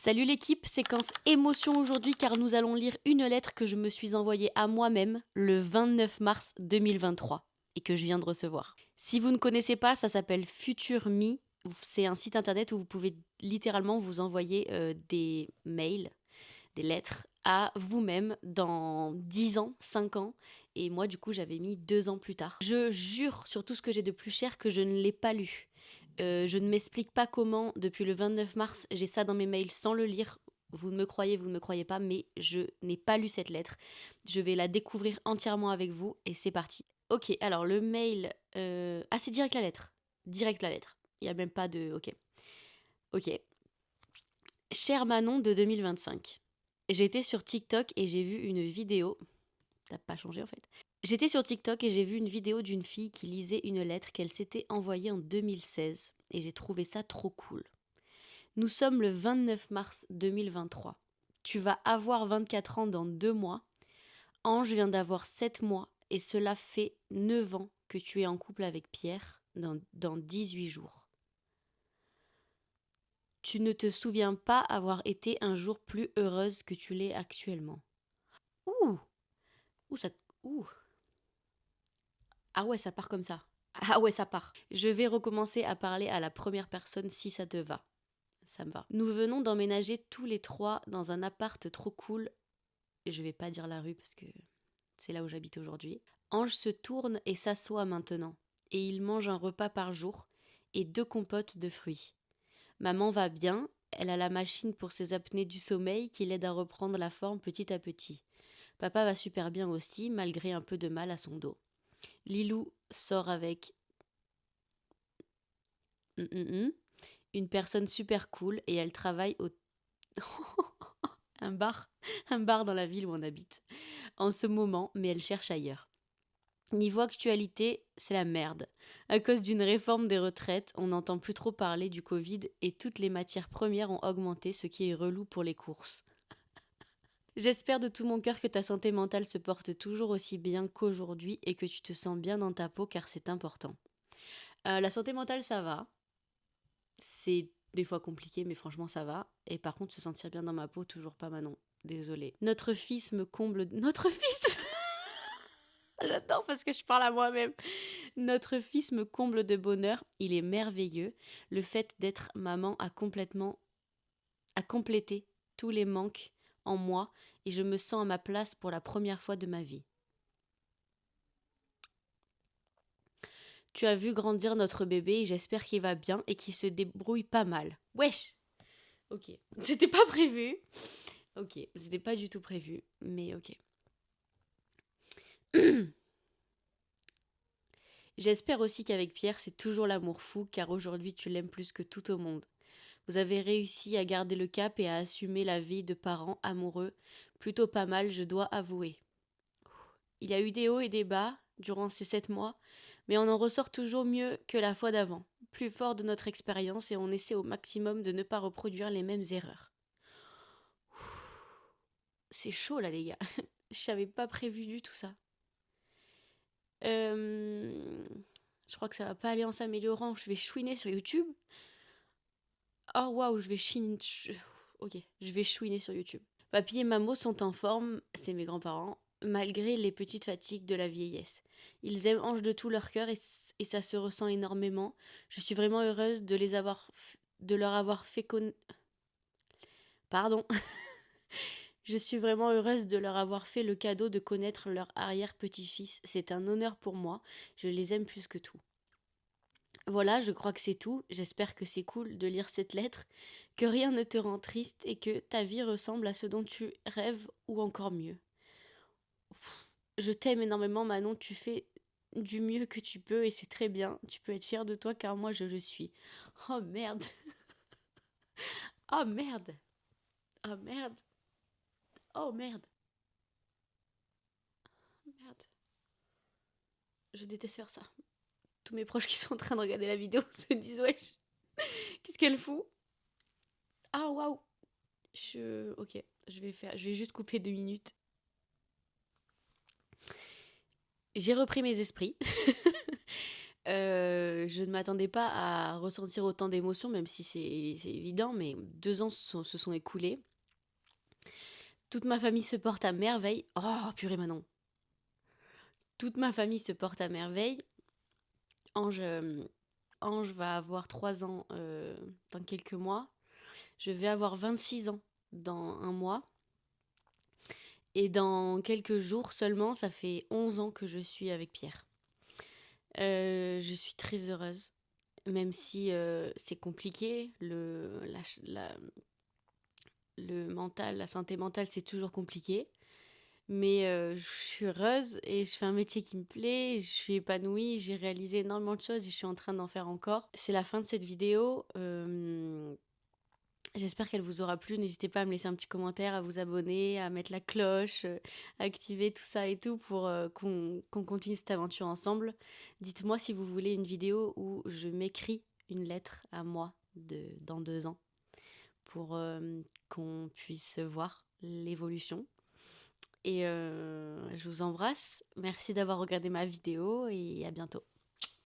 Salut l'équipe, séquence émotion aujourd'hui car nous allons lire une lettre que je me suis envoyée à moi-même le 29 mars 2023 et que je viens de recevoir. Si vous ne connaissez pas, ça s'appelle Future Me. C'est un site internet où vous pouvez littéralement vous envoyer des mails, des lettres à vous-même dans 10 ans, 5 ans. Et moi, du coup, j'avais mis 2 ans plus tard. Je jure sur tout ce que j'ai de plus cher que je ne l'ai pas lu. Je ne m'explique pas comment, depuis le 29 mars, j'ai ça dans mes mails sans le lire. Vous ne me croyez pas, mais je n'ai pas lu cette lettre. Je vais la découvrir entièrement avec vous et c'est parti. Ok, alors le mail... Ah, c'est direct la lettre. Direct la lettre. Il n'y a même pas de... Ok. Ok. Cher Manon de 2025. J'étais sur TikTok et j'ai vu une vidéo. T'as pas changé en fait. J'étais sur TikTok et j'ai vu une vidéo d'une fille qui lisait une lettre qu'elle s'était envoyée en 2016 et j'ai trouvé ça trop cool. Nous sommes le 29 mars 2023. Tu vas avoir 24 ans dans 2 mois. Ange vient d'avoir 7 mois et cela fait 9 ans que tu es en couple avec Pierre dans 18 jours. Tu ne te souviens pas avoir été un jour plus heureuse que tu l'es actuellement. Ouh, ouh, ça, ouh. Ah ouais, ça part comme ça. Ah ouais, ça part. Je vais recommencer à parler à la première personne si ça te va. Ça me va. Nous venons d'emménager tous les trois dans un appart trop cool. Je vais pas dire la rue parce que c'est là où j'habite aujourd'hui. Ange se tourne et s'assoit maintenant. Et il mange un repas par jour et 2 compotes de fruits. Maman va bien, elle a la machine pour ses apnées du sommeil qui l'aide à reprendre la forme petit à petit. Papa va super bien aussi, malgré un peu de mal à son dos. Lilou sort avec une personne super cool et elle travaille au un bar, un bar dans la ville où on habite en ce moment, mais elle cherche ailleurs. Niveau actualité, c'est la merde. À cause d'une réforme des retraites, on n'entend plus trop parler du Covid et toutes les matières premières ont augmenté, ce qui est relou pour les courses. J'espère de tout mon cœur que ta santé mentale se porte toujours aussi bien qu'aujourd'hui et que tu te sens bien dans ta peau car c'est important. La santé mentale, ça va. C'est des fois compliqué, mais franchement, ça va. Et par contre, se sentir bien dans ma peau, toujours pas Manon. Désolée. Notre fils me comble... Notre fils J'adore parce que je parle à moi-même. Notre fils me comble de bonheur. Il est merveilleux. Le fait d'être maman a complété tous les manques en moi et je me sens à ma place pour la première fois de ma vie. Tu as vu grandir notre bébé et j'espère qu'il va bien et qu'il se débrouille pas mal. Wesh. Ok. C'était pas prévu. Ok. C'était pas du tout prévu. Mais ok. J'espère aussi qu'avec Pierre, c'est toujours l'amour fou car aujourd'hui tu l'aimes plus que tout au monde. Vous avez réussi à garder le cap et à assumer la vie de parents amoureux. Plutôt pas mal, je dois avouer. Il y a eu des hauts et des bas durant ces 7 mois, mais on en ressort toujours mieux que la fois d'avant. Plus fort de notre expérience et on essaie au maximum de ne pas reproduire les mêmes erreurs. C'est chaud là les gars. Je n'avais pas prévu du tout ça. Je crois que ça va pas aller en s'améliorant. Je vais chouiner sur YouTube. Oh waouh, je vais chiner. Ok, je vais chouiner sur YouTube. Papy et Mamo sont en forme, c'est mes grands-parents, malgré les petites fatigues de la vieillesse. Ils aiment Ange de tout leur cœur et ça se ressent énormément. Je suis vraiment heureuse de leur avoir fait Pardon. Je suis vraiment heureuse de leur avoir fait le cadeau de connaître leur arrière-petit-fils. C'est un honneur pour moi. Je les aime plus que tout. Voilà, je crois que c'est tout. J'espère que c'est cool de lire cette lettre, que rien ne te rend triste et que ta vie ressemble à ce dont tu rêves ou encore mieux. Je t'aime énormément Manon, tu fais du mieux que tu peux et c'est très bien. Tu peux être fière de toi car moi je le suis. Oh merde. Oh merde. Oh merde. Oh merde. Merde. Je déteste faire ça. Tous mes proches qui sont en train de regarder la vidéo se disent wesh. Qu'est-ce qu'elle fout? Ah waouh. Ok, je vais juste couper 2 minutes. J'ai repris mes esprits. Je ne m'attendais pas à ressentir autant d'émotions, même si c'est évident, mais 2 ans se sont écoulés. Toute ma famille se porte à merveille. Oh purée Manon! Toute ma famille se porte à merveille. Ange, Ange va avoir 3 ans dans quelques mois. Je vais avoir 26 ans dans un mois. Et dans quelques jours seulement, ça fait 11 ans que je suis avec Pierre. Je suis très heureuse, même si c'est compliqué. Le mental, la santé mentale, c'est toujours compliqué. Mais je suis heureuse et je fais un métier qui me plaît, je suis épanouie, j'ai réalisé énormément de choses et je suis en train d'en faire encore. C'est la fin de cette vidéo. J'espère qu'elle vous aura plu. N'hésitez pas à me laisser un petit commentaire, à vous abonner, à mettre la cloche, à activer tout ça et tout pour qu'on continue cette aventure ensemble. Dites-moi si vous voulez une vidéo où je m'écris une lettre à moi dans 2 ans pour qu'on puisse voir l'évolution. Et je vous embrasse. Merci d'avoir regardé ma vidéo et à bientôt.